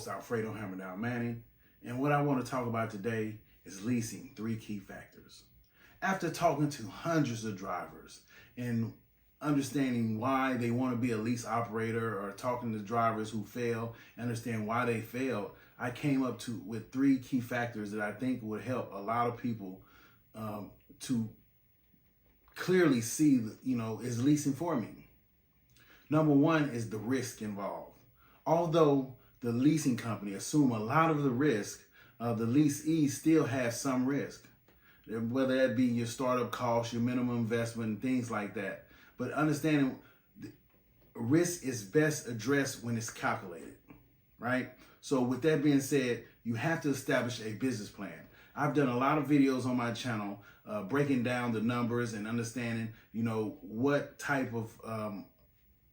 host, Alfredo Hammerdown Manning, and what I want to talk about today is leasing, 3 key factors. After talking to hundreds of drivers and understanding why they want to be a lease operator, or talking to drivers who fail, understand why they failed, I came up with 3 key factors that I think would help a lot of people to clearly see, is leasing for me. Number 1 is the risk involved. Although the leasing company assume a lot of the risk, the leasee still has some risk, whether that be your startup costs, your minimum investment, and things like that. But understanding risk is best addressed when it's calculated, right? So with that being said, you have to establish a business plan. I've done a lot of videos on my channel breaking down the numbers and understanding, what type of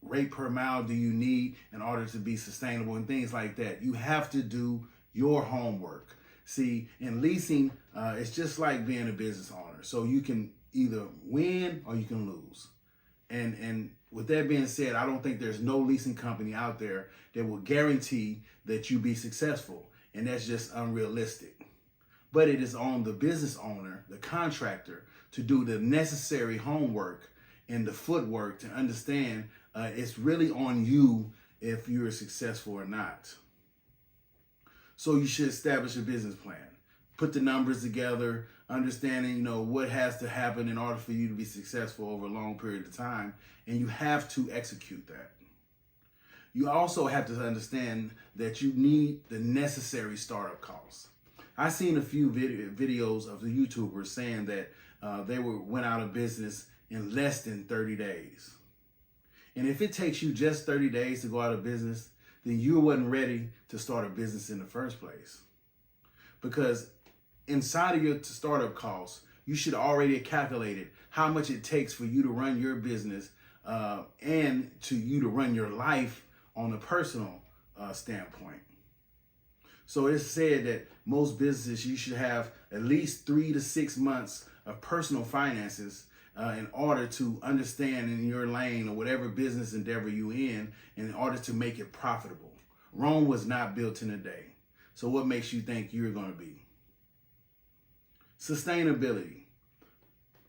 rate per mile do you need in order to be sustainable and things like that. You have to do your homework. See, in leasing, it's just like being a business owner. So you can either win or you can lose. And with that being said, I don't think there's no leasing company out there that will guarantee that you be successful. And that's just unrealistic. But it is on the business owner, the contractor, to do the necessary homework and the footwork to understand it's really on you if you're successful or not. So you should establish a business plan, put the numbers together, understanding, what has to happen in order for you to be successful over a long period of time. And you have to execute that. You also have to understand that you need the necessary startup costs. I've seen a few videos of the YouTubers saying that they went out of business in less than 30 days. And if it takes you just 30 days to go out of business, then you wasn't ready to start a business in the first place. Because inside of your startup costs, you should already have calculated how much it takes for you to run your business and to you to run your life on a personal standpoint. So it's said that most businesses, you should have at least 3 to 6 months of personal finances in order to understand in your lane or whatever business endeavor you in order to make it profitable. Rome was not built in a day. So what makes you think you're going to be? Sustainability.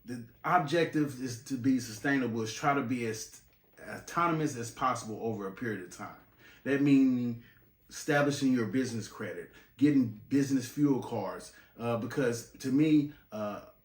The objective is to be sustainable, is try to be as autonomous as possible over a period of time. That means establishing your business credit, getting business fuel cards, because to me,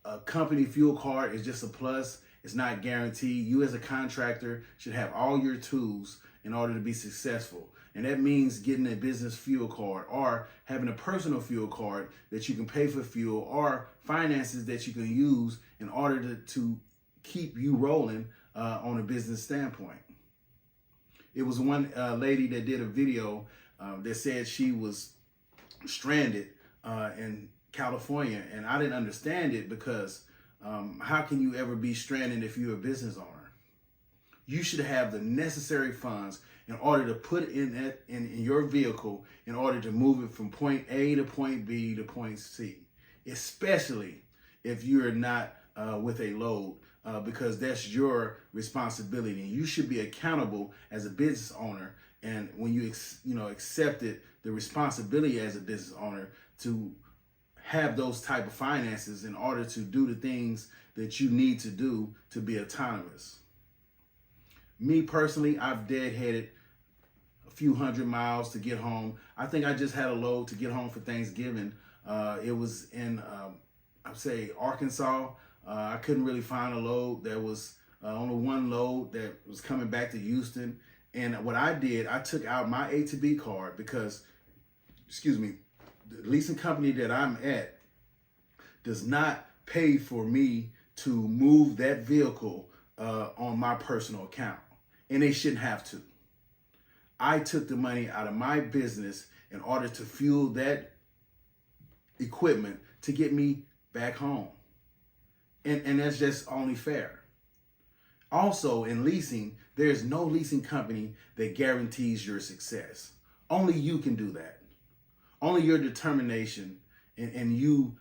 a company fuel card is just a plus. It's not guaranteed. You as a contractor should have all your tools in order to be successful. And that means getting a business fuel card or having a personal fuel card that you can pay for fuel, or finances that you can use in order to keep you rolling on a business standpoint. It was one lady that did a video that said she was stranded in California, and I didn't understand it because how can you ever be stranded if you're a business owner? You should have the necessary funds in order to put in your vehicle in order to move it from point A to point B to point C, especially if you're not with a load, because that's your responsibility. And you should be accountable as a business owner. And when you accepted the responsibility as a business owner to have those type of finances in order to do the things that you need to do to be autonomous. Me personally, I've deadheaded a few hundred miles to get home. I think I just had a load to get home for Thanksgiving. It was in, I'd say, Arkansas. I couldn't really find a load. There was only one load that was coming back to Houston. And what I did, I took out my A to B card because, the leasing company that I'm at does not pay for me to move that vehicle on my personal account, and they shouldn't have to. I took the money out of my business in order to fuel that equipment to get me back home. And that's just only fair. Also, in leasing, there's no leasing company that guarantees your success. Only you can do that. Only your determination and you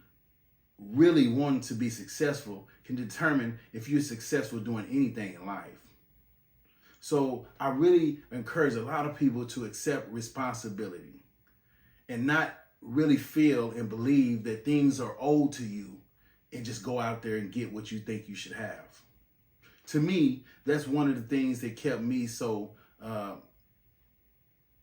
really wanting to be successful can determine if you're successful doing anything in life. So I really encourage a lot of people to accept responsibility. and not really feel and believe that things are owed to you and just go out there and get what you think you should have. To me, that's one of the things that kept me so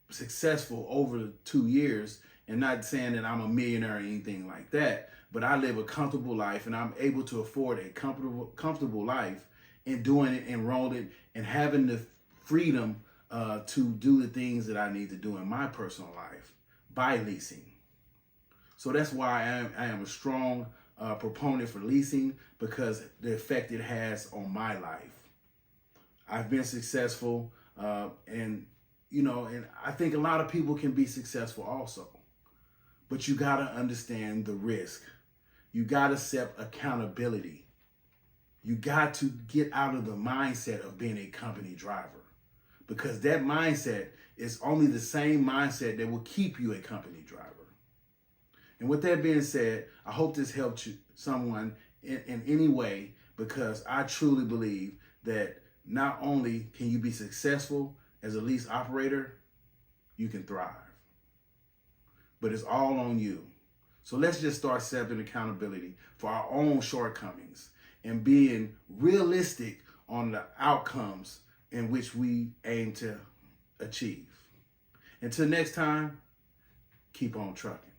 successful over the 2 years. And not saying that I'm a millionaire or anything like that, but I live a comfortable life and I'm able to afford a comfortable life and doing it, enrolled and having the freedom to do the things that I need to do in my personal life by leasing. So that's why I am a strong proponent for leasing, because the effect it has on my life. I've been successful, and I think a lot of people can be successful also. But you got to understand the risk. You got to set accountability. You got to get out of the mindset of being a company driver, because that mindset is only the same mindset that will keep you a company driver. And with that being said, I hope this helped someone in any way, because I truly believe that not only can you be successful as a lease operator, you can thrive. But it's all on you. So let's just start setting accountability for our own shortcomings and being realistic on the outcomes in which we aim to achieve. Until next time, keep on trucking.